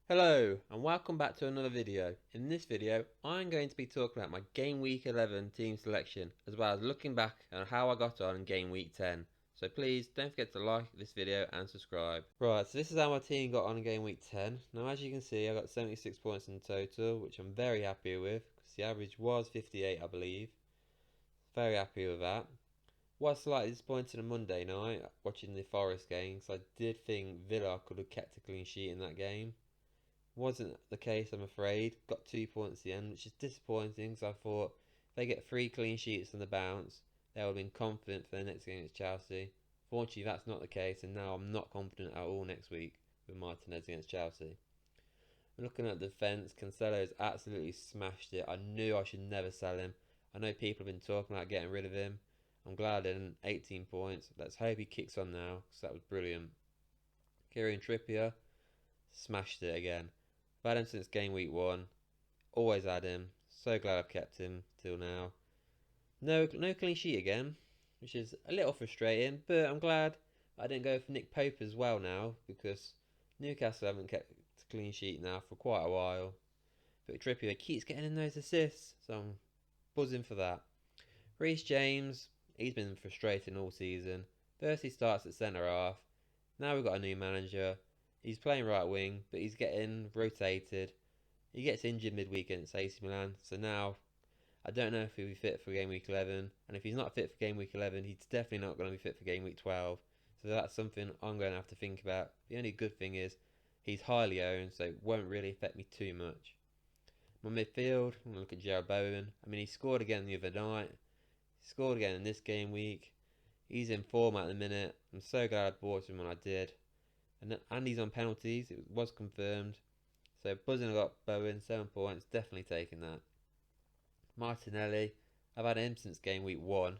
Hello and welcome back to another video. In this video I'm going to be talking about my game week 11 team selection as well as looking back on how I got on in game week 10. So please don't forget to like this video and subscribe. Right, so this is how my team got on in game week 10. Now as you can see I got 76 points in total, which I'm very happy with because the average was 58 I believe. Very happy with that. Was slightly disappointed on Monday night watching the Forest game because I did think Villa could have kept a clean sheet in that game. Wasn't the case, I'm afraid. Got 2 points at the end, which is disappointing because I thought if they get 3 clean sheets on the bounce, they would have been confident for the next game against Chelsea. Fortunately, that's not the case, and now I'm not confident at all next week with Martinez against Chelsea. Looking at the defence, Cancelo has absolutely smashed it. I knew I should never sell him. I know people have been talking about getting rid of him. I'm glad I didn't. 18 points. Let's hope he kicks on now because that was brilliant. Kieran Trippier smashed it again. I've had him since game week 1. Always had him. So glad I've kept him till now. No clean sheet again, which is a little frustrating, but I'm glad I didn't go for Nick Pope as well now because Newcastle haven't kept a clean sheet now for quite a while. But Trippier keeps getting in those assists, so I'm buzzing for that. Reece James, he's been frustrating all season. First he starts at centre half. Now we've got a new manager. He's playing right wing, but he's getting rotated. He gets injured midweek against AC Milan, so now I don't know if he'll be fit for game week 11. And if he's not fit for game week 11, he's definitely not going to be fit for game week 12. So that's something I'm going to have to think about. The only good thing is he's highly owned, so it won't really affect me too much. My midfield, I'm going to look at Gerald Bowen. I mean, he scored again the other night. He scored again in this game week. He's in form at the minute. I'm so glad I bought him when I did. And he's on penalties. It was confirmed. So buzzing, I got Bowen, 7 points. Definitely taking that. Martinelli, I've had him since game week 1.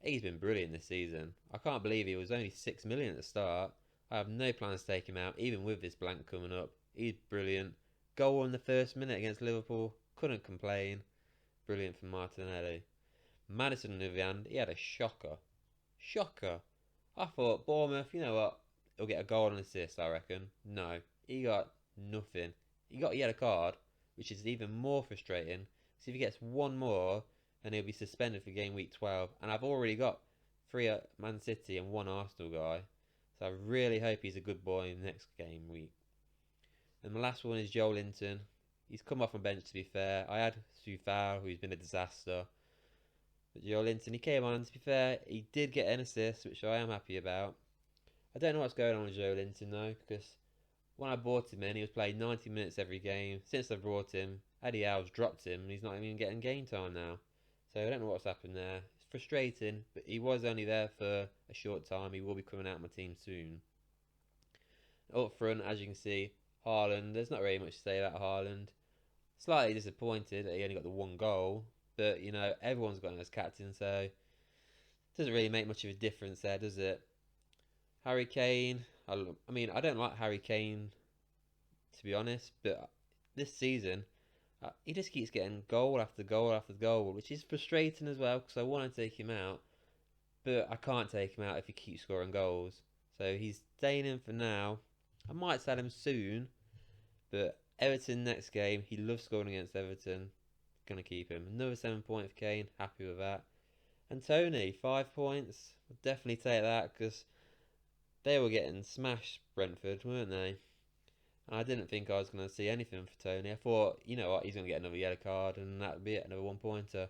He's been brilliant this season. I can't believe he was only 6 million at the start. I have no plans to take him out, even with this blank coming up. He's brilliant. Goal in the first minute against Liverpool. Couldn't complain. Brilliant from Martinelli. Madison, on the other hand, he had a shocker. Shocker. I thought Bournemouth, you know what? He'll get a goal and assist, I reckon. No, he got nothing. He got a yellow card, which is even more frustrating. So if he gets one more, then he'll be suspended for game week 12. And I've already got 3 at Man City and 1 Arsenal guy. So I really hope he's a good boy in the next game week. And the last one is Joel Linton. He's come off my bench, to be fair. I had Sufal, who's been a disaster. But Joel Linton, he came on, to be fair. He did get an assist, which I am happy about. I don't know what's going on with Joe Linton though, because when I bought him in, he was playing 90 minutes every game. Since I brought him, Eddie Howe's dropped him, and he's not even getting game time now. So I don't know what's happened there. It's frustrating, but he was only there for a short time. He will be coming out of my team soon. Up front, as you can see, Haaland. There's not really much to say about Haaland. Slightly disappointed that he only got the 1 goal, but you know everyone's got him as captain, so it doesn't really make much of a difference there, does it? Harry Kane. I mean, I don't like Harry Kane to be honest, but this season he just keeps getting goal after goal after goal, which is frustrating as well because I want to take him out, but I can't take him out if he keeps scoring goals. So he's staying in for now. I might sell him soon, but Everton next game, he loves scoring against Everton. Gonna keep him. Another 7 point for Kane. Happy with that. And Tony, 5 points. I'll definitely take that because they were getting smashed, Brentford, weren't they? And I didn't think I was going to see anything for Tony. I thought, you know what, he's going to get another yellow card and that would be it, another 1 pointer.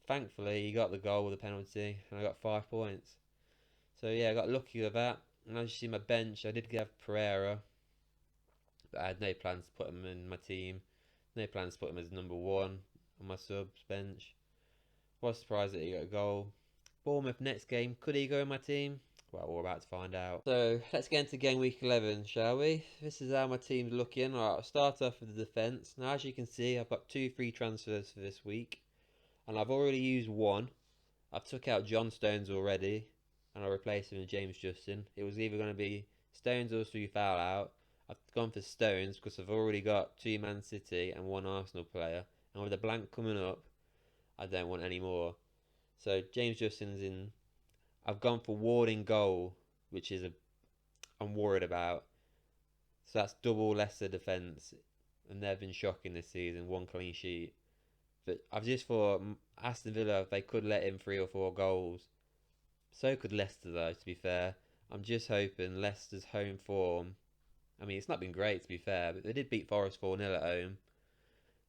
Thankfully, he got the goal with the penalty and I got 5 points. So yeah, I got lucky with that. And as you see my bench, I did have Pereira, but I had no plans to put him in my team. No plans to put him as number 1 on my subs bench. Was surprised that he got a goal. Bournemouth next game, could he go in my team? Well, we're about to find out. So let's get into game week 11, shall we? This is how my team's looking. Alright, I'll start off with the defence. Now, as you can see, I've got 2 free transfers for this week. And I've already used 1. I've took out John Stones already. And I replaced him with James Justin. It was either going to be Stones or Foul out. I've gone for Stones because I've already got 2 Man City and 1 Arsenal player. And with a blank coming up, I don't want any more. So James Justin's in. I've gone for Ward in goal, which is I'm worried about. So that's double Leicester defence, and they've been shocking this season. 1 clean sheet. But I've just thought Aston Villa, they could let in 3 or 4 goals. So could Leicester, though, to be fair. I'm just hoping Leicester's home form. I mean, it's not been great, to be fair, but they did beat Forest 4-0 at home.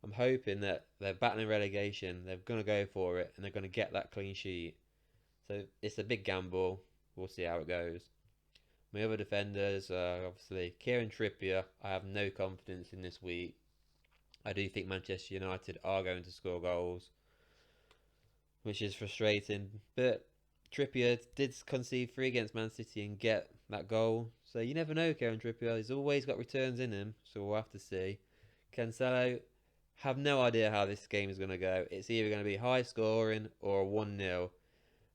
I'm hoping that they're battling relegation, they're going to go for it, and they're going to get that clean sheet. So it's a big gamble. We'll see how it goes. My other defenders are obviously Kieran Trippier. I have no confidence in this week. I do think Manchester United are going to score goals, which is frustrating. But Trippier did concede 3 against Man City and get that goal. So you never know, Kieran Trippier. He's always got returns in him, so we'll have to see. Cancelo, have no idea how this game is going to go. It's either going to be high scoring or 1-0.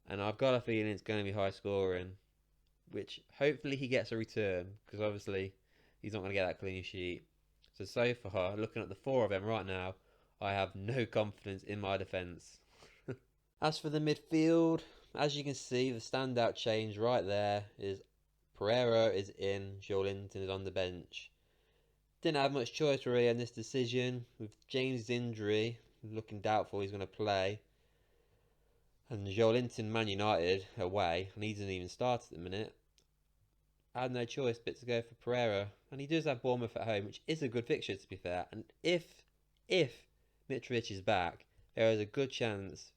And I've got a feeling it's going to be high scoring, which hopefully he gets a return, because obviously he's not going to get that clean sheet. So far, looking at the 4 of them right now, I have no confidence in my defence. As for the midfield, as you can see, the standout change right there is Pereira is in, Joelinton is on the bench. Didn't have much choice really in this decision, with James' injury looking doubtful he's going to play. And Joelinton, Man United, away, and he doesn't even start at the minute. I had no choice but to go for Pereira, and he does have Bournemouth at home, which is a good fixture to be fair. And if Mitrovic is back, there is a good chance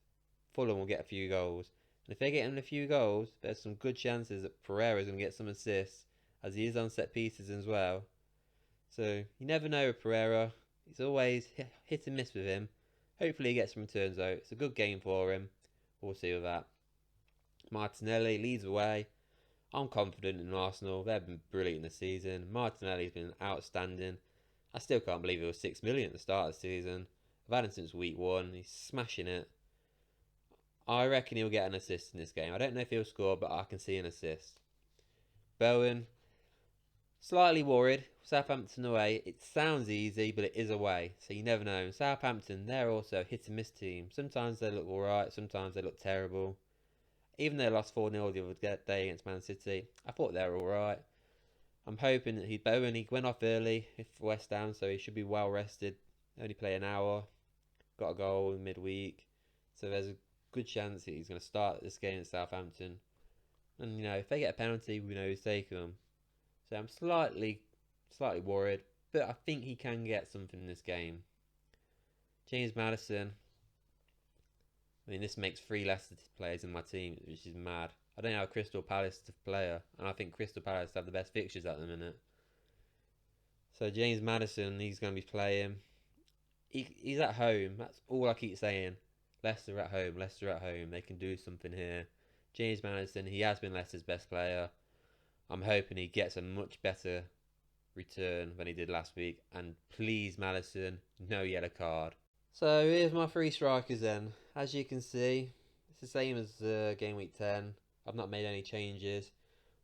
Fulham will get a few goals. And if they get in a few goals, there's some good chances that Pereira is going to get some assists, as he is on set pieces as well. So you never know with Pereira. It's always hit and miss with him. Hopefully he gets some returns though. It's a good game for him. We'll see with that. Martinelli leads away. I'm confident in Arsenal. They've been brilliant this season. Martinelli's been outstanding. I still can't believe it was 6 million at the start of the season. I've had him since week 1. He's smashing it. I reckon he'll get an assist in this game. I don't know if he'll score, but I can see an assist. Bowen, slightly worried. Southampton away. It sounds easy, but it is away, so you never know. Southampton, they're also a hit and miss team. Sometimes they look alright, sometimes they look terrible. Even though they lost 4-0 the other day against Man City, I thought they were alright. I'm hoping that Bowen, he went off early for West Ham, so he should be well rested. Only play an hour. Got a goal in midweek. So there's a good chance that he's going to start this game at Southampton. And, you know, if they get a penalty, we know who's taking them. So I'm slightly worried, but I think he can get something in this game. James Maddison. I mean, this makes 3 Leicester players in my team, which is mad. I don't have a Crystal Palace player, and I think Crystal Palace have the best fixtures at the minute. So James Maddison, he's going to be playing. He's at home. That's all I keep saying. Leicester at home. Leicester at home. They can do something here. James Maddison, he has been Leicester's best player. I'm hoping he gets a much better return than he did last week. And please, Maddison, no yellow card. So here's my 3 strikers then. As you can see, it's the same as game week 10. I've not made any changes.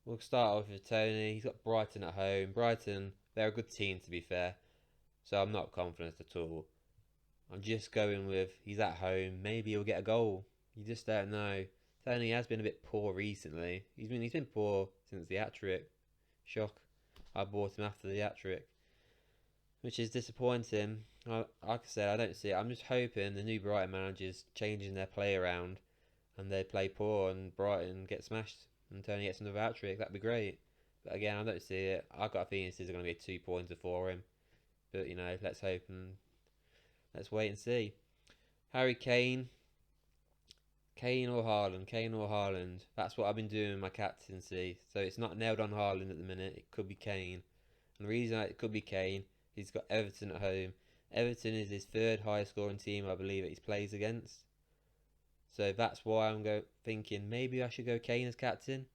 We'll start off with Tony. He's got Brighton at home. Brighton, they're a good team to be fair. So I'm not confident at all. I'm just going with he's at home. Maybe he'll get a goal. You just don't know. Tony has been a bit poor recently. He's been poor since the hat-trick. Shock. I bought him after the hat-trick, which is disappointing. Like I said, I don't see it. I'm just hoping the new Brighton manager's changing their play around and they play poor and Brighton get smashed and Tony gets another hat-trick. That'd be great. But again, I don't see it. I've got a feeling this is going to be a 2-pointer for him. But, you know, let's hope and let's wait and see. Harry Kane. Kane or Haaland. Kane or Haaland. That's what I've been doing in my captaincy. So it's not nailed on Haaland at the minute. It could be Kane. And the reason it could be Kane, he's got Everton at home. Everton is his 3rd highest scoring team, I believe, that he plays against. So that's why I'm thinking maybe I should go Kane as captain.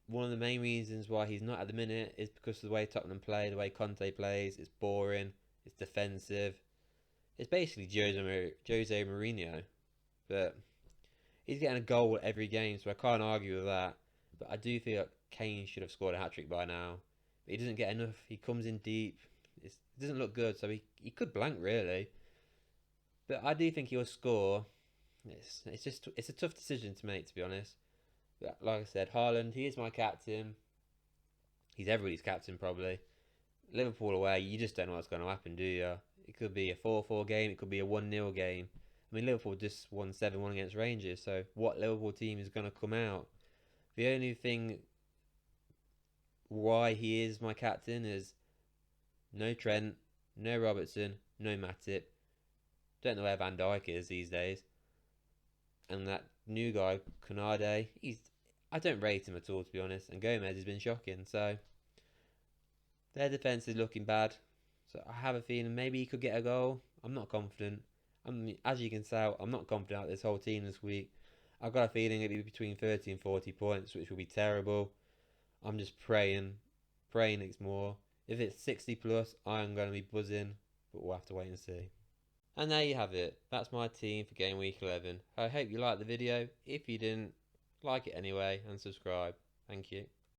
One of the main reasons why he's not at the minute is because of the way Tottenham play, the way Conte plays. It's boring. It's defensive. It's basically Jose Mourinho. But he's getting a goal every game, so I can't argue with that. But I do feel like Kane should have scored a hat-trick by now. But he doesn't get enough. He comes in deep. It doesn't look good, so he could blank, really. But I do think he'll score. It's a tough decision to make, to be honest. But like I said, Haaland, he is my captain. He's everybody's captain, probably. Liverpool away, you just don't know what's going to happen, do you? It could be a 4-4 game, it could be a 1-0 game. I mean, Liverpool just won 7-1 against Rangers, so what Liverpool team is going to come out? The only thing why he is my captain is no Trent, no Robertson, no Matip. Don't know where Van Dijk is these days. And that new guy, Konade, I don't rate him at all, to be honest. And Gomez has been shocking, so their defence is looking bad. So I have a feeling maybe he could get a goal. I'm not confident. As you can tell, I'm not confident about this whole team this week. I've got a feeling it'll be between 30 and 40 points, which will be terrible. I'm just praying it's more. If it's 60 plus, I am going to be buzzing, but we'll have to wait and see. And there you have it. That's my team for game week 11. I hope you liked the video. If you didn't, like it anyway and subscribe. Thank you.